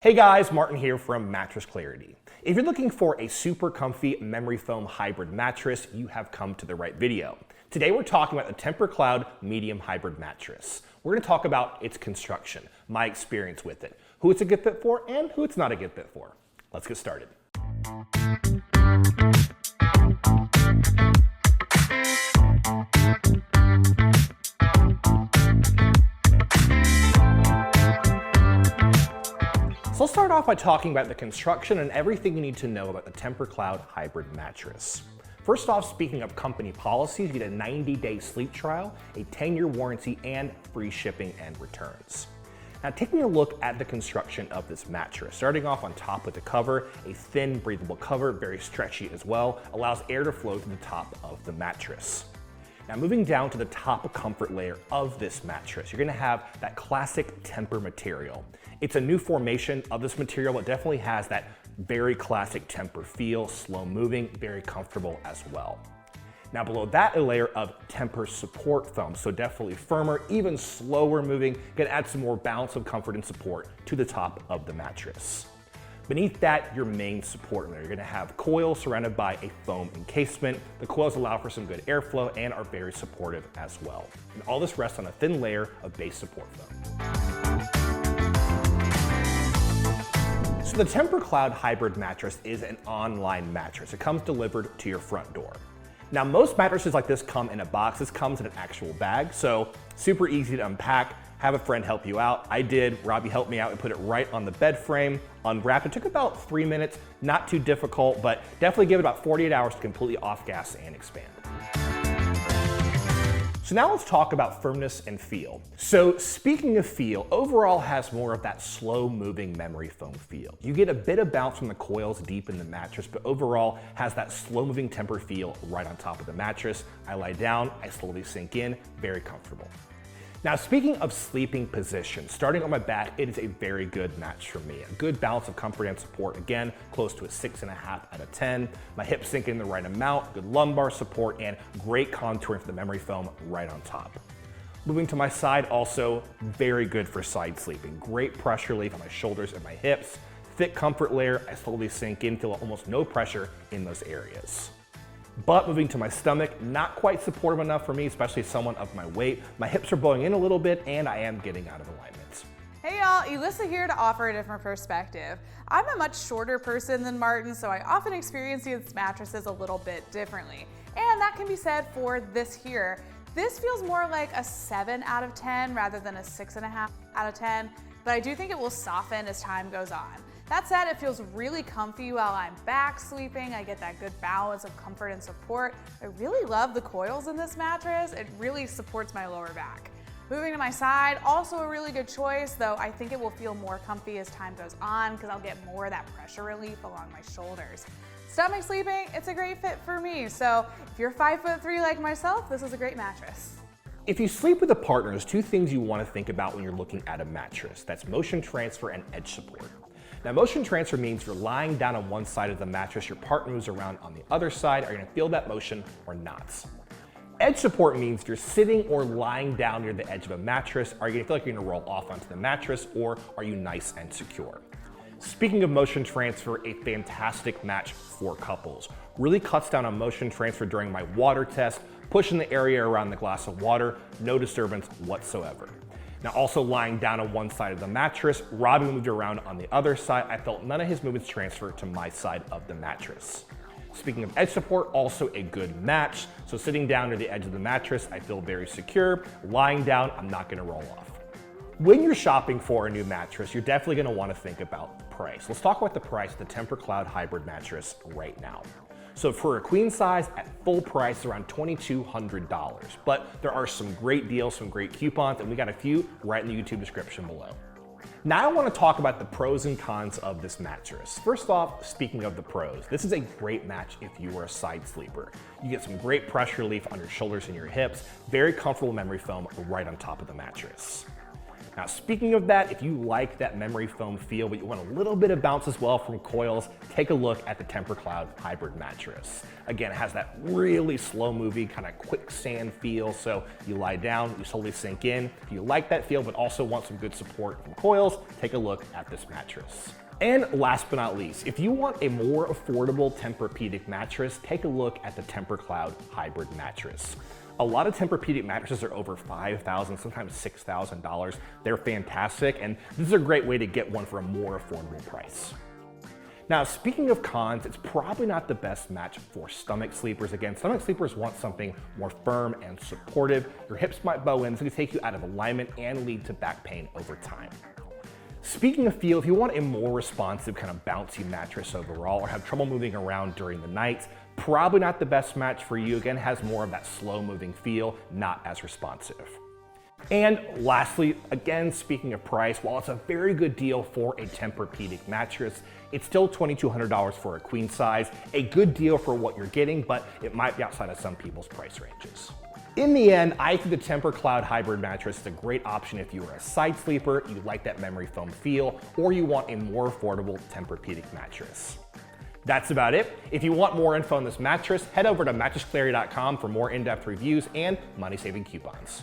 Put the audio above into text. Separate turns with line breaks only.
Hey guys, Martin here from Mattress Clarity. If you're looking for a super comfy memory foam hybrid mattress, you have come to the right video. Today we're talking about the Tempur-Cloud medium hybrid mattress. We're going to talk about its construction, my experience with it, who it's a good fit for, and who it's not a good fit for. Let's get started. So let's start off by talking about the construction and everything you need to know about the Tempur-Cloud Hybrid Mattress. First off, speaking of company policies, you get a 90-day sleep trial, a 10-year warranty, and free shipping and returns. Now, taking a look at the construction of this mattress, starting off on top with the cover, a thin, breathable cover, very stretchy as well, allows air to flow to the top of the mattress. Now, moving down to the top comfort layer of this mattress, you're gonna have that classic Tempur material. It's a new formation of this material, but definitely has that very classic Tempur feel, slow moving, very comfortable as well. Now below that, a layer of Tempur support foam, so definitely firmer, even slower moving, gonna add some more balance of comfort and support to the top of the mattress. Beneath that, your main support layer. You're gonna have coils surrounded by a foam encasement. The coils allow for some good airflow and are very supportive as well. And all this rests on a thin layer of base support foam. So the Tempur-Cloud Hybrid Mattress is an online mattress. It comes delivered to your front door. Now, most mattresses like this come in a box. This comes in an actual bag, so super easy to unpack. Have a friend help you out. I did. Robbie helped me out and put it right on the bed frame, unwrapped. It took about 3 minutes, not too difficult, but definitely give it about 48 hours to completely off gas and expand. So now let's talk about firmness and feel. So speaking of feel, overall has more of that slow moving memory foam feel. You get a bit of bounce from the coils deep in the mattress, but overall has that slow moving Tempur feel right on top of the mattress. I lie down, I slowly sink in, very comfortable. Now, speaking of sleeping position, starting on my back, it is a very good match for me. A good balance of comfort and support, again, close to a 6.5 out of 10. My hips sink in the right amount, good lumbar support, and great contouring for the memory foam right on top. Moving to my side, also very good for side sleeping. Great pressure relief on my shoulders and my hips. Thick comfort layer, I slowly sink in, feel almost no pressure in those areas. But moving to my stomach, not quite supportive enough for me, especially someone of my weight. My hips are bowing in a little bit and I am getting out of alignment.
Hey y'all, Elisa here to offer a different perspective. I'm a much shorter person than Martin, so I often experience these mattresses a little bit differently. And that can be said for this here. This feels more like a 7 out of 10 rather than a 6.5 out of 10, but I do think it will soften as time goes on. That said, it feels really comfy while I'm back sleeping. I get that good balance of comfort and support. I really love the coils in this mattress. It really supports my lower back. Moving to my side, also a really good choice, though I think it will feel more comfy as time goes on because I'll get more of that pressure relief along my shoulders. Stomach sleeping, it's a great fit for me. So if you're 5'3" like myself, this is a great mattress.
If you sleep with a partner, there's two things you want to think about when you're looking at a mattress. That's motion transfer and edge support. Now, motion transfer means you're lying down on one side of the mattress, your partner moves around on the other side. Are you gonna feel that motion or not? Edge support means you're sitting or lying down near the edge of a mattress. Are you gonna feel like you're gonna roll off onto the mattress, or are you nice and secure? Speaking of motion transfer, a fantastic match for couples. Really cuts down on motion transfer during my water test, pushing the area around the glass of water, no disturbance whatsoever. Now, also lying down on one side of the mattress, Robbie moved around on the other side. I felt none of his movements transfer to my side of the mattress. Speaking of edge support, also a good match. So sitting down near the edge of the mattress, I feel very secure. Lying down, I'm not gonna roll off. When you're shopping for a new mattress, you're definitely gonna wanna think about price. Let's talk about the price of the Tempur-Cloud Hybrid Mattress right now. So for a queen size at full price, around $2,200. But there are some great deals, some great coupons, and we got a few right in the YouTube description below. Now I want to talk about the pros and cons of this mattress. First off, speaking of the pros, this is a great match if you are a side sleeper. You get some great pressure relief on your shoulders and your hips, very comfortable memory foam right on top of the mattress. Now, speaking of that, if you like that memory foam feel, but you want a little bit of bounce as well from coils, take a look at the Tempur-Cloud Hybrid Mattress. Again, it has that really slow-moving, kind of quicksand feel, so you lie down, you slowly sink in. If you like that feel, but also want some good support from coils, take a look at this mattress. And last but not least, if you want a more affordable Tempur-Pedic mattress, take a look at the Tempur-Cloud Hybrid Mattress. A lot of Tempur-Pedic mattresses are over $5,000, sometimes $6,000. They're fantastic, and this is a great way to get one for a more affordable price. Now, speaking of cons, it's probably not the best match for stomach sleepers. Again, stomach sleepers want something more firm and supportive. Your hips might bow in, so it can take you out of alignment and lead to back pain over time. Speaking of feel, if you want a more responsive, kind of bouncy mattress overall, or have trouble moving around during the night, probably not the best match for you. Again, it has more of that slow-moving feel, not as responsive. And lastly, again, speaking of price, while it's a very good deal for a Tempur-Pedic mattress, it's still $2,200 for a queen size, a good deal for what you're getting, but it might be outside of some people's price ranges. In the end, I think the Tempur-Cloud Hybrid Mattress is a great option if you are a side sleeper, you like that memory foam feel, or you want a more affordable Tempur-Pedic mattress. That's about it. If you want more info on this mattress, head over to mattressclarity.com for more in-depth reviews and money-saving coupons.